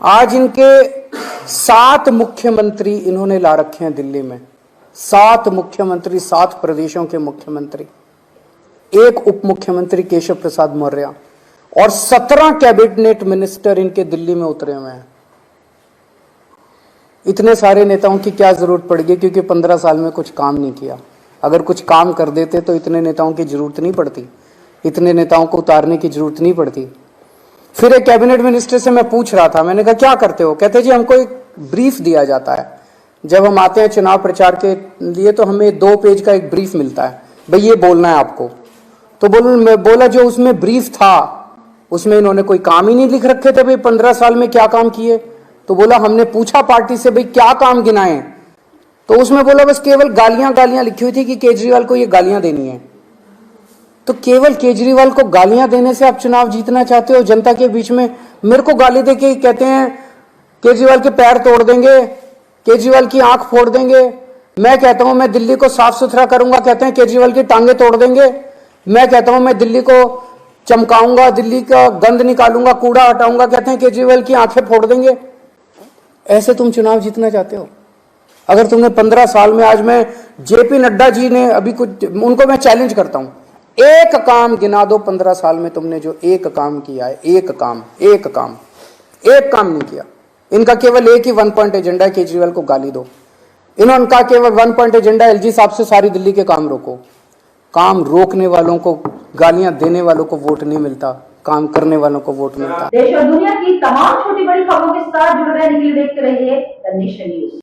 आज इनके 7 मुख्यमंत्री इन्होंने ला रखे हैं दिल्ली में। 7 मुख्यमंत्री, 7 प्रदेशों के मुख्यमंत्री, 1 उप मुख्यमंत्री केशव प्रसाद मौर्य और 17 कैबिनेट मिनिस्टर इनके दिल्ली में उतरे हुए हैं। इतने सारे नेताओं की क्या जरूरत पड़ गई, क्योंकि 15 साल में कुछ काम नहीं किया। अगर कुछ काम कर देते तो इतने नेताओं की जरूरत नहीं पड़ती, इतने नेताओं को उतारने की जरूरत नहीं पड़ती। फिर एक कैबिनेट मिनिस्टर से मैं पूछ रहा था, मैंने कहा क्या करते हो? कहते जी हमको एक ब्रीफ दिया जाता है, जब हम आते हैं चुनाव प्रचार के लिए तो हमें 2 पेज का एक ब्रीफ मिलता है, भाई ये बोलना है आपको। तो बोला जो उसमें ब्रीफ था उसमें इन्होंने कोई काम ही नहीं लिख रखे थे, भाई 15 साल में क्या काम किए। तो बोला हमने पूछा पार्टी से भाई क्या काम गिनाए, तो उसमें बोला बस केवल गालियां लिखी हुई थी कि केजरीवाल को ये गालियां देनी है। तो केवल केजरीवाल को गालियां देने से आप चुनाव जीतना चाहते हो जनता के बीच में? मेरे को गाली देके कहते हैं केजरीवाल के पैर तोड़ देंगे, केजरीवाल की आंख फोड़ देंगे। मैं कहता हूं मैं दिल्ली को साफ सुथरा करूंगा, कहते हैं केजरीवाल की टांगे तोड़ देंगे। मैं कहता हूं मैं दिल्ली को चमकाऊंगा, दिल्ली का गंद निकालूंगा, कूड़ा हटाऊंगा, कहते हैं केजरीवाल की आंखें फोड़ देंगे। ऐसे तुम चुनाव जीतना चाहते हो? अगर तुमने 15 साल में, आज मैं जेपी नड्डा जी ने अभी कुछ, उनको मैं चैलेंज करता हूं, एक काम गिना दो 15 साल में तुमने जो एक काम किया है। एक काम नहीं किया। इनका केवल एक ही 1 पॉइंट एजेंडा है, केजरीवाल को गाली दो। इनका केवल 1 पॉइंट एजेंडा, एलजी साहब से सारी दिल्ली के काम रोको। काम रोकने वालों को, गालियां देने वालों को वोट नहीं मिलता, काम करने वालों को वोट मिलता। देश और दुनिया की तमाम छोटी बड़ी खबरों के साथ जुड़े रहने के लिए देखते रहिए द नेशन न्यूज।